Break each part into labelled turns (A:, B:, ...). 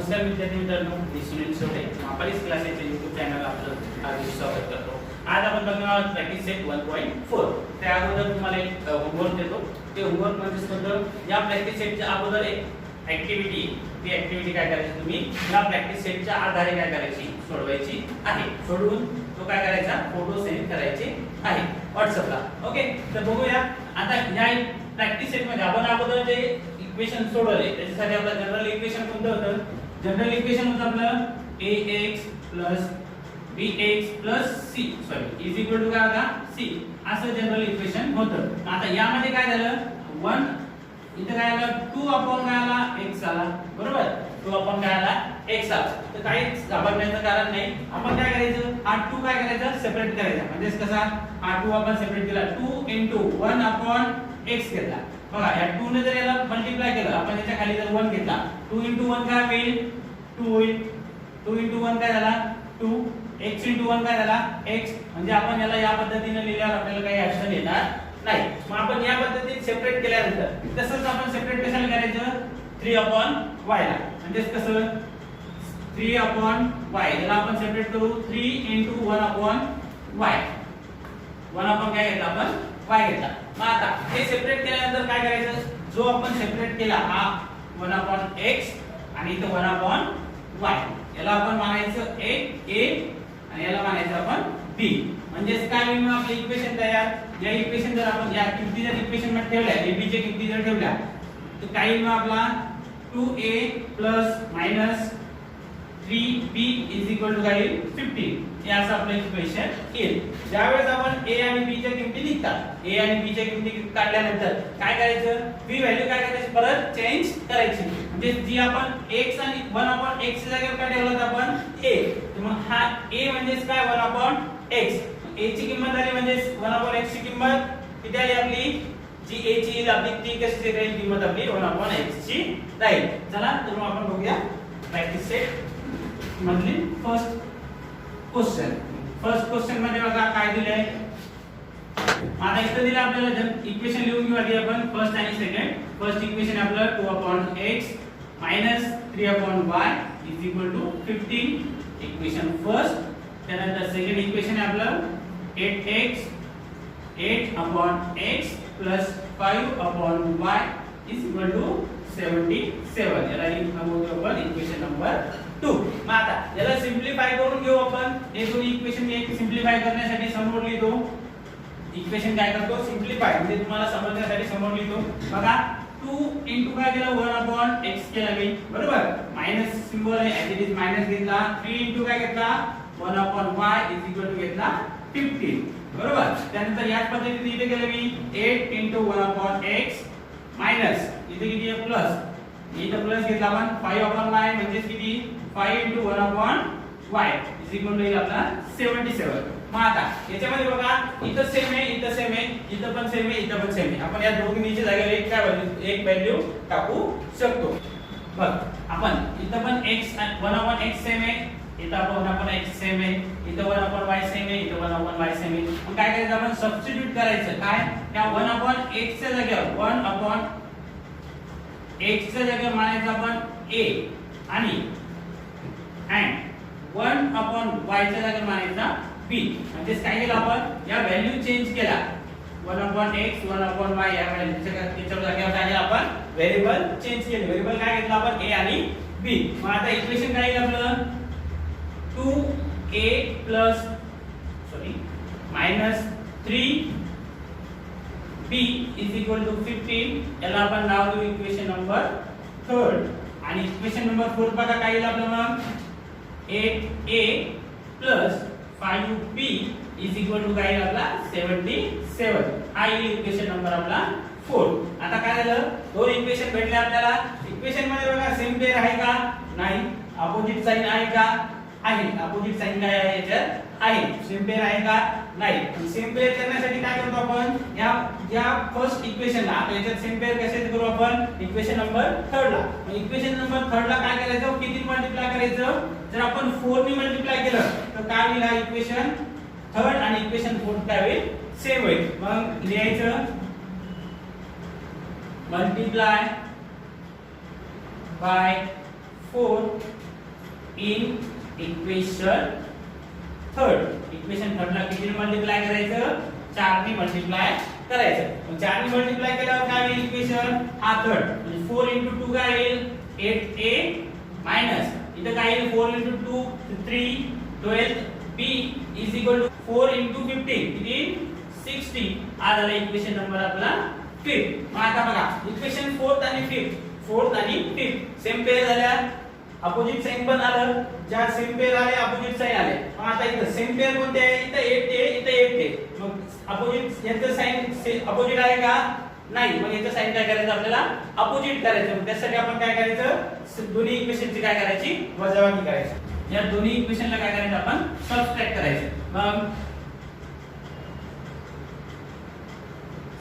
A: नमस्कार विद्यार्थी मित्रांनो, मी सुनील सोडे मापारीस क्लासेसच्या YouTube चॅनल आपलं हार्दिक स्वागत करतो। आज आपण बघणार आहोत प्रॅक्टिस सेट 1.4। त्या अगोदर तुम्हाला एक होमवर्क देतो। ते होमवर्क म्हणजे कोणतं, या प्रॅक्टिस सेटच्या अगोदर एक ऍक्टिव्हिटी, ती ऍक्टिव्हिटी काय करायची, तुम्ही या प्रॅक्टिस सेटच्या आधारे काय करायची, सोडवायची आहे। सोडवून तो काय करायचा, फोटो सेंड करायचे आहे WhatsAppला। ओके, तर बघूया आता या प्रॅक्टिस सेट मध्ये आपण अगोदर जे इक्वेशन सोडवले त्याच्यासाठी आपलं जनरल इक्वेशन कोणतं होतं, जनरल इक्वेशन होतं आपलं ax bx c sorry is equal to काय होता c, असं जनरल इक्वेशन होतं। आता यामध्ये काय झालं, 1 इथे काय आलं 2 अपॉन काय आला x आला, बरोबर 2 अपॉन काय आला x आला। तर काही घाबरण्याचं कारण नाही, आपण काय करायचं, हा 2 काय करायचं, सेपरेट करायचा। म्हणजे कसा, हा 2 आपण सेपरेट केला, 2 into 1 अपॉन x घेतला। बघा या 2 ने जर याला मल्टिप्लाय केलं, आपण याच्या खाली जर 1 घेतला, 2 into 1 काय होईल, 2 होईल। 2 into 1 काय झाला 2, x into 1 काय झाला x। म्हणजे आपण याला या पद्धतीने लिहिल्यावर आपल्याला काही अडचण येणार नाही। मग आपण या पद्धतीने सेपरेट केल्यानंतर तसंच आपण सेपरेट कशाला करायचं, 3 upon y ला। म्हणजे कसं 3 upon y, याला आपण सेपरेट करू 3 into 1 upon y। 1 upon काय घेतला आपण, y घेतला। मग आता हे सेपरेट केल्यानंतर काय करायचं, जो आपण सेपरेट केला हा 1 upon x आणि इथे 1 upon y, याला आपण मानायचं a आणि याला मानायचं आपण b। म्हणजे काय होईल, आपलं इक्वेशन तयार। या इक्वेशन जर आपण या किमती जर इक्वेशन मध्ये ठेवल्या, a b च्या किमती जर ठेवल्या, तर काय होईल आपला 2a plus -3b is equal to काय येईल 15। हे असं आपलं इक्वेशन येईल। ज्यावेळेस आपण a आणि b च्या किमती निघतात, a आणि b च्या किमती काढल्यानंतर काय करायचं, b व्हॅल्यू काय करायची, परत चेंज करायची। म्हणजे जी आपण x आणि 1 upon x च्या जागेवर काय ठेवलं होतं आपण a, तर मग हा a म्हणजे काय 1 upon x, a ची किंमत आली म्हणजे 1 upon x ची किंमत किती आली आपली, जी a ची येईल आपली ती कशी राहील, किंमत आपली 1 upon x ची राहील। चला तर मग आपण बघूया प्रॅक्टिस सेट मधली फर्स्ट क्वेश्चन। फर्स्ट क्वेश्चन मध्ये बघा काय दिलंय, आता इथे दिलं आपल्याला इक्वेशन लिहून घेऊ आधी आपण फर्स्ट आणि सेकंड। फर्स्ट इक्वेशन आपलं 2 upon x minus 3 upon y is equal to 15, equation first. त्यानंतर सेकंड इक्वेशन आहे आपलं 8 upon x plus 5 upon y is equal to 77। याला लिहून आपण इक्वेशन नंबर 2। मग आता याला सिंपलीफाय करून घेऊ आपण। हे दोन्ही इक्वेशन एक सिंपलीफाय करण्यासाठी समोर लिहितो, इक्वेशन काय करतो सिंपलीफाय, म्हणजे तुम्हाला समजण्यासाठी समोर लिहितो। बघा 2 into काय केलं 1 upon x केला मी, बरोबर मायनस सिंबल आहे ऍज इट इज मायनस घेतला। 3 into काय घेतला 1 upon y is equal to घेतला 15, बरोबर। त्यानंतर याच पद्धतीने इथे केलं मी 8 into 1 upon x मायनस इथे किती आहे प्लस, इथे प्लस घेतला आपण 5 upon y म्हणजे किती 5 into 1 upon y is equal to आपला 77। मग आता याच्यामध्ये बघा इथं सेम आहे, इथं सेम आहे, इथं पण सेम आहे, इथं पण सेम आहे। आपण या दोन्हीच्या जागेवर एक काय व्हॅल्यू, एक व्हॅल्यू टाकू शकतो। बघ आपण इथं पण x 1 upon x सेम आहे, इथं 1 upon x सेम आहे, इथं 1 upon y सेम आहे, इथं 1 upon y सेम आहे। मग काय करायचं, आपण सबस्टिट्यूट करायचं। काय, त्या 1 upon x च्या जागेवर 1 upon x च्या जागेवर मानायचं आपण a आणि 1 upon y च्या जागेवर मानायचा b। म्हणजे काय केलं आपण, या व्हॅल्यू चेंज केला, 1 upon x 1 upon y या व्हॅल्यूच्या जागेवर काय केलं आपण, व्हेरिएबल चेंज केले। व्हेरिएबल काय घेतलं आपण a आणि b। मग आता इक्वेशन काय येईल आपलं 2a plus -3b is equal to 15। याला आपण नाव देऊ इक्वेशन नंबर 3। आणि इक्वेशन नंबर 4 बघा काय येईल आपलं, मग 8a plus 5b is equal to काय आपला 77। हा येईल इक्वेशन नंबर आपला 4। आता काय झालं, दोन इक्वेशन भेटले आपल्याला। इक्वेशन मध्ये बघा सेम पेअर आहे का, नाही। अपोजिट साइन आहे का, आहे। अपोजिट साइन काय आहे याच्यात, आहे। सेम पेअर आहे का, नाही। सेम पेअर करण्यासाठी काय करतो आपण, या फर्स्ट इक्वेशनला आता याच्यात सेम पेअर कशाने करू आपण, इक्वेशन नंबर 3 ला। मग इक्वेशन नंबर 3 ला काय करायचं, किती मल्टिप्लाय करायचं, जर आपण 4 ने मल्टिप्लाय केलं तर काय होईल, हा इक्वेशन 3 आणि इक्वेशन 4 काय होईल, सेम होईल। मग लिहायचं multiply by 4 in equation third. Equation third ला किती मल्टिप्लाय करायचं? 4 ने मल्टिप्लाय करायचं. मग 4 ने मल्टिप्लाय केल्यावर काय होईल इक्वेशन? हा थर्ड म्हणजे 4 into 2 काय येईल? 8a मायनस इथं काय येईल? 4 into 2 3 12b is equal to 4 into 15 किती? 60. हा झाला इक्वेशन नंबर आपला 5. मग आता बघा इक्वेशन 4th आणि 5th, 4th आणि 5th सेम पेअर झाल्या, अपोजिट साइन पण आलं. ज्या सेम पेअर आले अपोजिट साइन आले. मग आता इथं सेम पेअर कोणते आहे? इथं 8 आहे, इथं 8 आहे. मग अपोजिट याचं साइन अपोजिट आहे का? नाही. मग याचं साइन काय करायचं? आपल्याला अपोजिट करायचं. मग त्यासाठी आपण काय करायचं? दोन्ही इक्वेशनची काय करायची? वजाबाकी करायची. या दोन्ही इक्वेशनला काय करायचं? आपण सबट्रॅक्ट करायचं. मग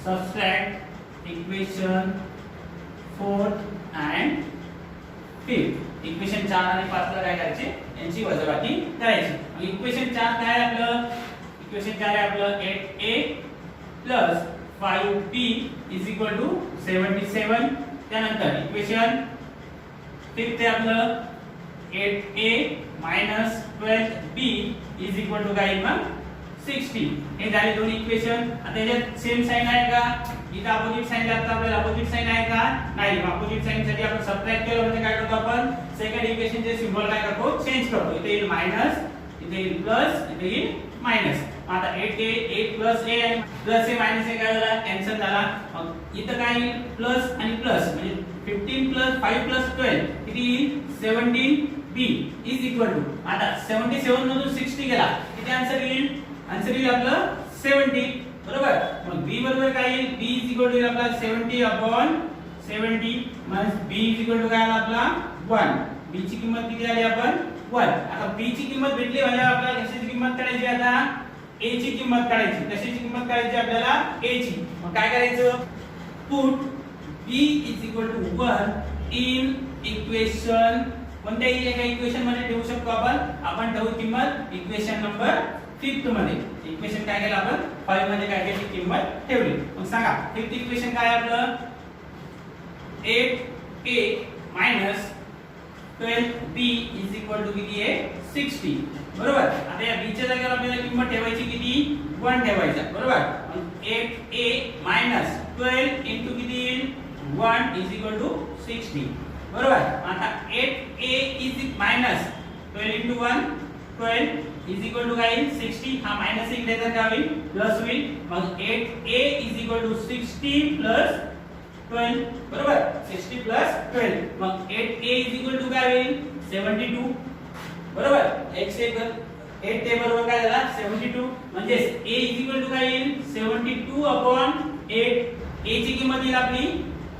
A: subtract equation 4th and 5th. Equation 4 आणि 5 ला काय करायचे? यांची वजाबाकी करायची. मग इक्वेशन 4 काय आहे आपलं? इक्वेशन 4 आहे आपलं 8a plus 5b is equal to 77. त्यानंतर इक्वेशन 5th आहे आपलं 8a minus 12b is equal to काय मग 60. हे झाले दोन इक्वेशन. आता याच्यात सेम साइन आहे का? इथं अपोजिट साइन लागतं आपल्याला. अपोजिट साइन आहे का? नाही. अपोजिट साइन साठी आपण सबट्रॅक्ट केलं म्हणजे काय करतो? आपण सेकंड इक्वेशनचे सिम्बॉल काय करतो? चेंज करतो. इथे येईल मायनस, इथे येईल प्लस, इथे येईल मायनस. आता 8a 8 प्लस a आणि प्लस a मायनस a काय झाला? कॅन्सल झाला. मग इथं काय येईल? प्लस आणि प्लस म्हणजे 15 प्लस 5 प्लस 12 किती येईल? 17b इज इक्वल टू आता 77 मधून 60 गेला किती आन्सर येईल? आन्सर येईल आपलं 70. बरोबर. मग b बरोबर काय येईल? b इज इक्वल टू आपला 70 upon 70 minus b is equal to काय आला आपला 1. b ची किंमत किती आली? आपण 1. आता b ची किंमत भेटली म्हणजे आपल्याला कशाची किंमत काढायची? आता a ची किंमत काढायची. कशाची किंमत काढायची आपल्याला? a ची. मग काय करायचं? Put b is equal to 1 in equation कोणत्याही एका इक्वेशन मध्ये ठेवू शकतो आपण ठेवू किंमत इक्वेशन नंबर 5th मध्ये. इक्वेशन काय केलं आपण? 5 मध्ये काय केली? किंमत ठेवली. मग सांगा 5th इक्वेशन काय आहे आपलं? 8a minus 12b is equal to किती आहे? 60. बरोबर. आता या b च्या जागेवर आपल्याला किंमत ठेवायची किती? 1 ठेवायचा. बरोबर. मग 8a minus 12 into किती येईल? 1 is equal to 60. बरोबर. आता 8a is minus 12 into 1 12 is equal to काय? 60. हा मायनस इकडे तर काय होईल? प्लस होईल. मग 8a is equal to 60 plus 12. बरोबर. 60 plus 12. मग 8a is equal to काय होईल? 72. बरोबर. 8a बरोबर काय झाला? 72. म्हणजे a is equal to काय येईल? 72 upon 8. a ची किंमत येईल आपली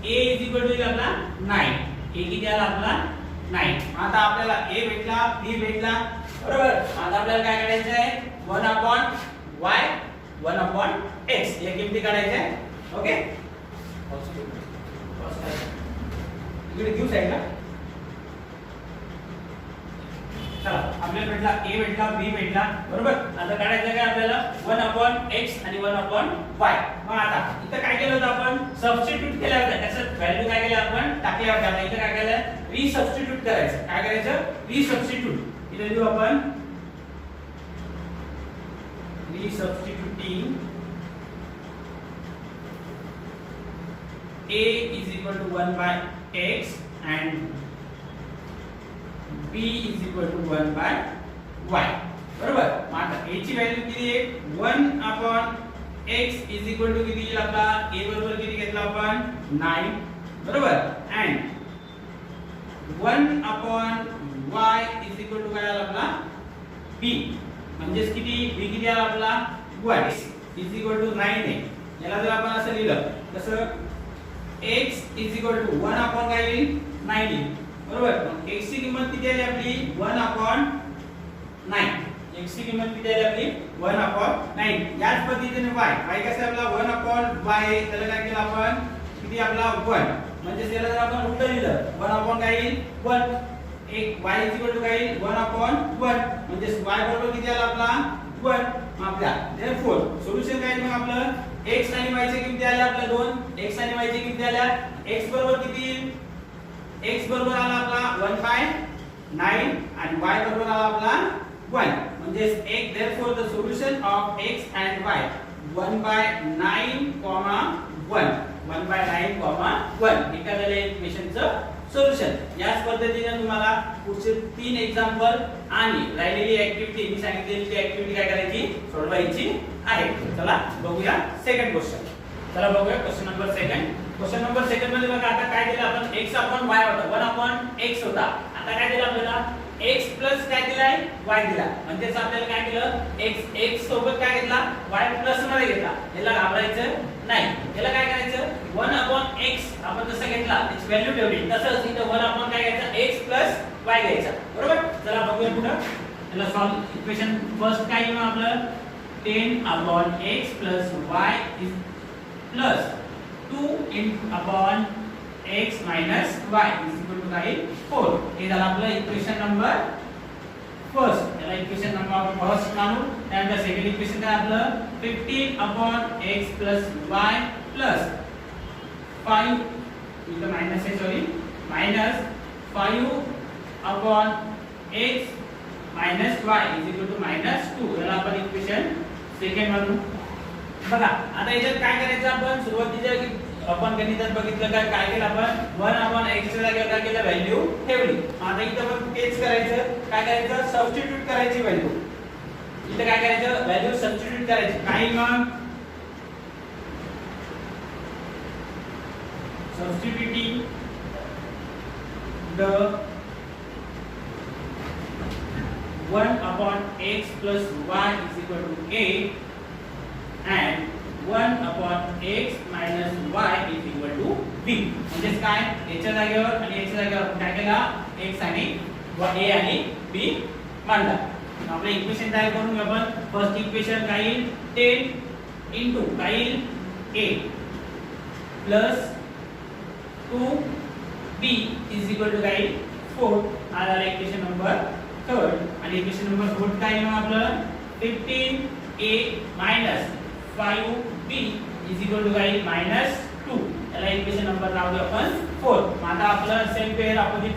A: a is equal to येईल आपला 9. a किती आला आपला? 9. आता आपल्याला a भेटला, b भेटला. बरोबर. आता आपल्याला काय काढायचं आहे? 1 upon y 1 upon x या किमती काढायच्या आहे. ओके. इकडे घेऊ साईडला. चला आपल्याला भेटला a भेटला, b भेटला. बरोबर. आता काढायचं काय आपल्याला? 1 upon x आणि 1 upon y. मग आता इथं काय केलं होतं आपण? सबस्टिट्यूट केलं होतं. त्याचं व्हॅल्यू काय केलं आपण? टाकले होते. आता इथं काय केलं? रिसबस्टिट्यूट करायचं. काय करायचं? रिसबस्टिट्यूट. इथे लिहू आपण रिसबस्टिट्यूटिंग a is equal to 1 by x and b is equal to 1 by y. बरोबर. मग आता a ची व्हॅल्यू किती आहे? 1 upon x is equal to किती येईल आपला? a बरोबर किती घेतला आपण? 9. बरोबर. and 1 upon y is equal to काय आला आपला? b. म्हणजे किती? b किती आला आपला? 1 is equal to 9 आहे. याला जर आपण असं लिहिलं कसं? x is equal to 1 upon काय येईल? 9 येईल. बरोबर. मग x ची किंमत किती आली आपली? 1 upon 9. x ची किंमत किती आली आपली? 1 upon 9. याच पद्धतीने y कसं आपला 1 upon y त्याला काय केलं आपण? किती आपला? 1. म्हणजे त्याला जर आपण उलट लिहिलं 1 upon काय येईल? 1. एक y is equal to काय येईल? 1 upon 1. म्हणजे y बरोबर किती आला आपला? 1. मग आपला therefore सोल्युशन काय मग आपलं? x आणि y च्या किमती आल्या आपल्या दोन. x आणि y च्या किमती आल्या. x बरोबर किती येईल? x बरोबर आला आपला 1/9 आणि y बरोबर आला आपला 1 म्हणजे एक therefore the solution of x and y 1/9, 1 1/9, 1 एका झाले इक्वेशनचं सोल्युशन. याच पद्धतीने तुम्हाला पुढचे 3 एक्झाम्पल आणि राहिलेली ऍक्टिव्हिटी मी सांगितलेली ती ऍक्टिव्हिटी काय करायची सोडवायची आहे. चला बघूया सेकंड क्वेश्चन. चला बघूया question number second. Question number second मध्ये बघा आता काय दिलं आपण x अपॉन y होता 1 अपॉन x होता. आता काय दिलं आपल्याला x प्लस काय दिलाय y दिला म्हणजे आपल्याला काय केलं x सोबत काय घेतला y प्लस मध्ये घेतला. याला घाबरायचं नाही. याला काय करायचं 1 अपॉन x आपण जसं घेतला त्याची व्हॅल्यू ठेवली तसंच इथं 1 अपॉन काय घ्यायचा x प्लस y घ्यायचा. बरोबर. चला बघूया पुढे याला सॉल्व इक्वेशन फर्स्ट काय येईल आपलं 10 upon x plus y is plus 2 upon x minus y is equal to काय 4. हे झालं आपलं इक्वेशन नंबर फर्स्ट. याला इक्वेशन नंबर आपण फर्स्ट मानू. त्यानंतर सेकंड इक्वेशन काय आपलं 15 upon x plus y plus 5 इथं मायनस आहे sorry minus 5 upon x minus y is equal to minus 2. याला आपण इक्वेशन सेकंड मानू. बघा आता याच्यात काय करायचं आपण सुरुवातीच्या आपण गणितात बघितलं काय केलं आपण 1 अपॉन x च्या जागेवर काय केलं व्हॅल्यू ठेवली. आता इथं पण तेच करायचं. काय करायचं सबस्टिट्यूट करायची व्हॅल्यू. इथं काय करायचं व्हॅल्यू सबस्टिट्यूट करायची. काही मग substituting the 1 upon x plus y is equal to a and 1 upon x minus y is equal to b. म्हणजे काय याच्या जागेवर आणि याच्या जागेवर काय केला x आणि a आणि b मांडला. आपलं इक्वेशन तयार करून घेऊ आपण. फर्स्ट इक्वेशन काय येईल 10 into काय येईल a plus 2b is equal to काय येईल 4. हा झाला इक्वेशन नंबर थर्ड. आणि इक्वेशन नंबर फोर्थ काय येईल आपलं 15a minus 5b is equal to काय minus 2. याला इक्वेशन नंबर नाव देऊ आपण 4. आता आपलं सेम पेअर अपोजिट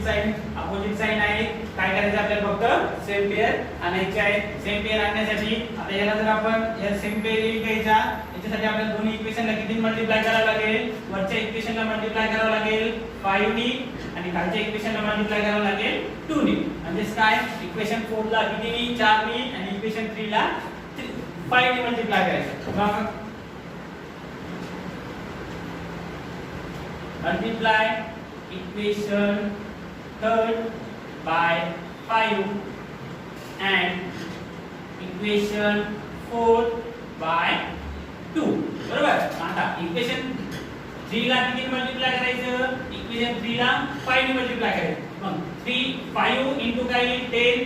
A: साइन आहे. काय करायचं आपल्याला फक्त सेम पेअर आणायचे आहे. सेम पेअर आणण्यासाठी आता याला जर आपण या सेम पेअर घ्यायचा याच्यासाठी आपल्याला दोन्ही इक्वेशनला किती मल्टिप्लाय करावं लागेल वरच्या इक्वेशनला मल्टिप्लाय करावं लागेल 5 नी आणि खालच्या इक्वेशनला मल्टिप्लाय करावं लागेल 2 नी. म्हणजे काय इक्वेशन 4 ला किती नी 4 नी आणि इक्वेशन 3 ला 5 नी मल्टिप्लाय करायचं. मग multiply equation third by 5 and equation fourth by 2. बरोबर. आता इक्वेशन 3 ला किती मल्टिप्लाय करायचं इक्वेशन 3 ला 5 ने मल्टिप्लाय करायचं. मग 5 into काय येईल 10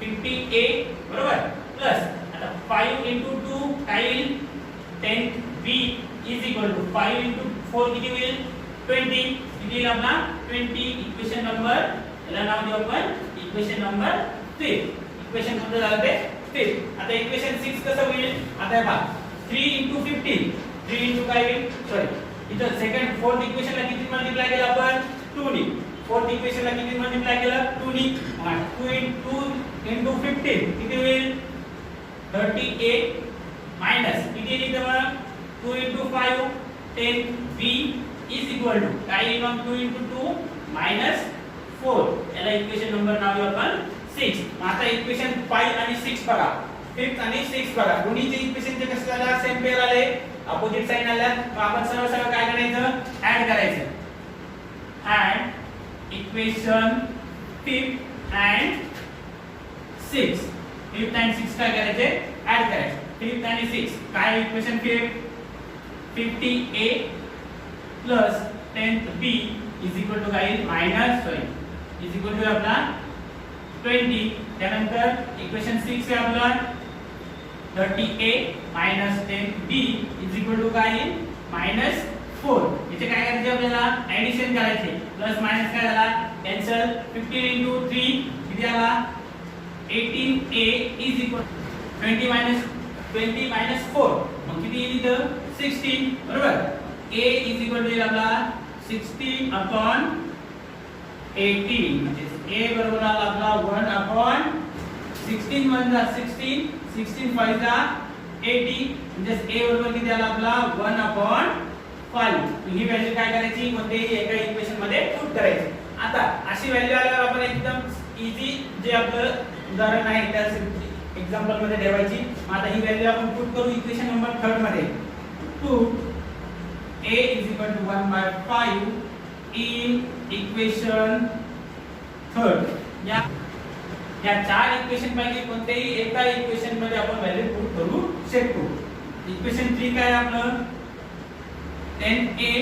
A: 58 बरोबर प्लस आता 5 into 2 काय येईल 10b is equal to 5 into 4 किती होईल 20. किती येईल आपला 20. इक्वेशन नंबर याला नाव देऊ आपण इक्वेशन नंबर 3. इक्वेशन कोणतं झालं ते 3. आता इक्वेशन 6 कसं होईल आता हे पहा 3 into 15 3 into काय होईल सॉरी इथं सेकंड फोर्थ इक्वेशनला किती मल्टिप्लाय केलं आपण 2 नी. फोर्थ इक्वेशनला किती मल्टिप्लाय केलं 2 नी. 2 into 15 किती होईल 38 मायनस किती येईल इथं 2 into 5 10b is equal to काय येईल मग 2 into 2 minus 4. याला इक्वेशन नंबर नाव देऊ आपण 6. आता इक्वेशन 5 आणि 6 बघा 5th आणि 6th बघा दोन्हीचे इक्वेशनचे कसे झाले सेम पेअर आले अपोजिट साइन आल्या. मग आपण सरळ काय करायचं ऍड करायचं. Add equation 5th and 6. 5th and 6 काय करायचे ऍड करायचे. 5th आणि 6 काय equation 5 50a plus 10b is equal to काय minus sorry is equal to आपला 20. त्यानंतर इक्वेशन 6 आहे आपला 30a minus 10b is equal to काय मायनस 4. याचे काय करायचे आपल्याला ऍडिशन करायचे. प्लस मायनस काय झाला कॅन्सल 15 into 3 किती आला 18a is equal 20 minus 4 मग किती येईल इथं 16 बरोबर. a is equal to आपला 16 upon 18 म्हणजे a बरोबर आला आपला 1 अपॉन 16 1 जा 16 16 5 जा 80 म्हणजे a बरोबर किती आला आपला 1 अपॉन 5. ही व्हॅल्यू काय करायची कोणत्याही एका इक्वेशन मध्ये पुट करायची. आता अशी व्हॅल्यू आल्यावर आपण एकदम इझी जे आपलं उदाहरण आहे त्या एक्झाम्पल मध्ये ठेवायची. आता ही व्हॅल्यू आपण पुट करू इक्वेशन नंबर 3 मध्ये. Put a is equal to 1 by 5 in equation 3. या चार इक्वेशन पैकी कोणत्याही एका इक्वेशन मध्ये आपण व्हॅल्यू पुट करू शकतो. इक्वेशन 3 काय आपलं 10a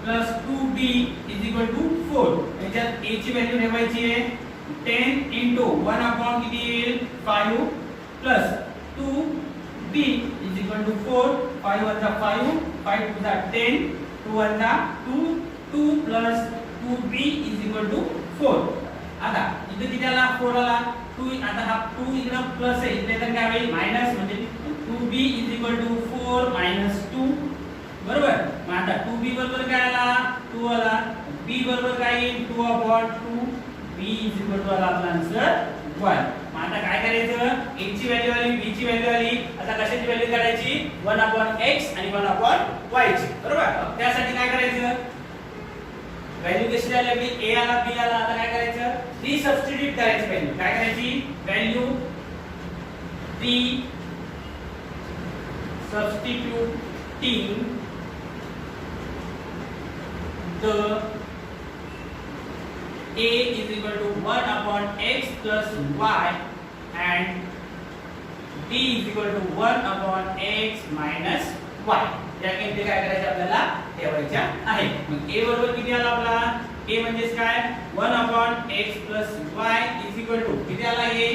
A: plus 2b is equal to 4. याच्यात a ची व्हॅल्यू ठेवायची आहे 10 into 1 upon किती येईल 5 plus 2b is equal to 4. 5 1 जा 5 5 2 जा 10 2 1 जा 2 2 plus 2b is equal to 4. आता इथे किती आला 4 आला 2. आता हा 2 इकडे प्लस आहे इथे तर काय होईल मायनस म्हणजे 2b is equal to 4 minus 2 बरोबर. मग आता 2b बरोबर काय आला 2 आला. b बरोबर काय येईल 2 upon 2. b is equal to आला आपला आन्सर 1. मग आता काय करायचं a ची व्हॅल्यू आली b ची व्हॅल्यू आली. आता कशाची व्हॅल्यू काढायची 1 upon x आणि 1 upon y ची बरोबर. त्यासाठी काय करायचं व्हॅल्यू कशी आली आपली a आला b आला. आता काय करायचं री सबस्टिट्यूट करायची व्हॅल्यू. काय करायची व्हॅल्यू री substituting the a is equal to 1 upon x plus y and b is equal to 1 upon x minus y. या किमती काय करायच्या आपल्याला ठेवायच्या आहे. मग a बरोबर किती आला आपला a म्हणजे काय 1 upon x plus y is equal to किती आला हे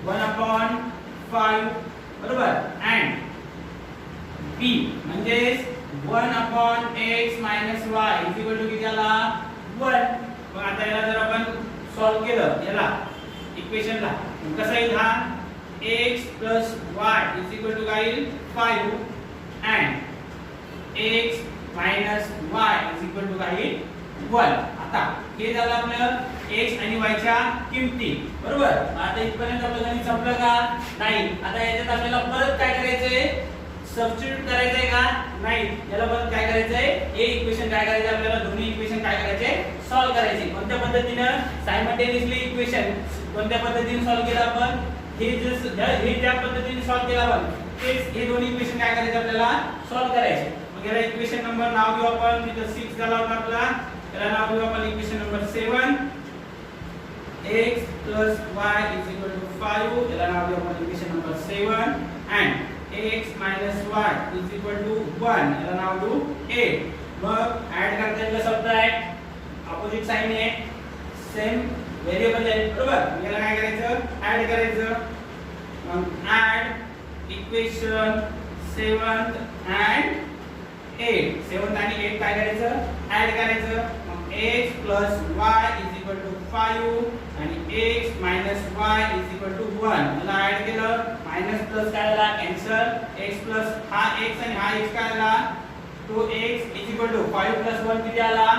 A: 1 upon 5 बरोबर and b म्हणजे 1 upon x minus y is equal to किती आला 1. मग आता याला जर आपण सॉल्व केलं याला इक्वेशनला कसं येईल हा x plus y is equal to काय येईल 5 and x minus y is equal to काय येईल 1. आता हे झालं आपलं x आणि y च्या किमती बरोबर. आता इथपर्यंत आपलं गणित संपलं का नाही. आता याच्यात आपल्याला परत काय करायचंय सबस्टिट्यूट करायचंय का नाही. याला परत काय करायचंय हे इक्वेशन काय करायचं आपल्याला दोन्ही इक्वेशन काय करायचे सॉल्व करायचे. कोणत्या पद्धतीने सायमल्टेनियसली इक्वेशन कोणत्या पद्धतीने सॉल्व केलं आपण हे ज्या पद्धतीने सॉल्व केलं आपण तेच हे दोन्ही इक्वेशन काय करायचे आपल्याला सॉल्व करायचे. मग याला इक्वेशन नंबर नाव घेऊ आपण. तिथे 6 झाला होता आपला. याला नाव घेऊ आपण equation number 7 x plus y is equal to 5. याला नाव घेऊ आपण equation number 7 and x minus y is equal to 1. याला नाव देऊ 8. मग ऐड करता येईल सबट्रॅक्ट ऑपोजिट साइन आहे सेम व्हेरिएबल आहे बरोबर. याला काय करायचं ऐड करायचं. मग ऐड इक्वेशन 7 and 8 7 आणि 8 काय करायचं ऐड करायचं. मग x plus y is equal to 5 आणि x minus y is equal to 1. याला ऐड केलं मायनस प्लस काय आला कॅन्सल x प्लस हा x आणि हा x काय आला 2x is equal to 5 plus 1 किती आला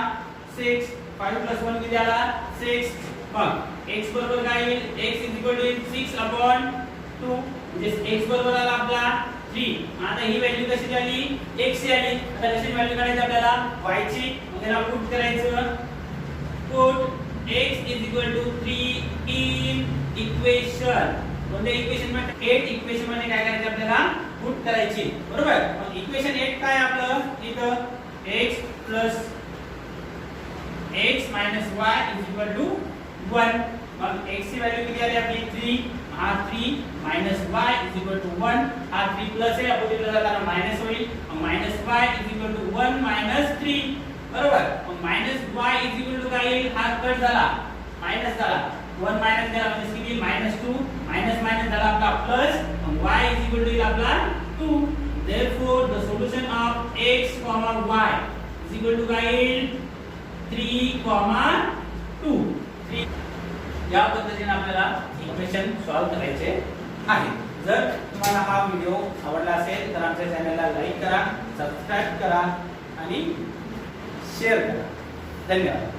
A: 6. 5 plus 1 किती आला 6. मग x बरोबर काय येईल x is equal to 6 upon 2 म्हणजे x बरोबर आला आपला 3. आता ही व्हॅल्यू कशी आली x ची आली. आता कशी व्हॅल्यू काढायची आपल्याला y ची. मग याला पुट करायचं put x is equal to 3 in equation कोणत्या इक्वेशन मध्ये 8 इक्वेशन मध्ये काय करायचं आपल्याला पुट करायची बरोबर. मग इक्वेशन 8 काय आपलं इथं x plus x minus y is equal to 1. मग x ची व्हॅल्यू किती आली आपली 3. हा 3 minus y is equal to 1. हा 3 प्लस आहे अपोजिटला जाताना मायनस होईल. मग minus y is equal to 1 minus 3 बरोबर. मग minus y is equal to काय येईल हा कट झाला मायनस झाला 1 मायनस केला म्हणजे किती -2 मायनस मायनस झाला आपला प्लस. मग y is equal to आपला 2. therefore the solution of x, y is equal to काय येईल 3, 2. या पद्धतीने आपल्याला इक्वेशन सॉल्व करायचे आहे. जर तुम्हाला हा व्हिडिओ आवडला असेल तर आमच्या चॅनलला लाईक करा, सबस्क्राइब करा आणि शेअर करा. धन्यवाद.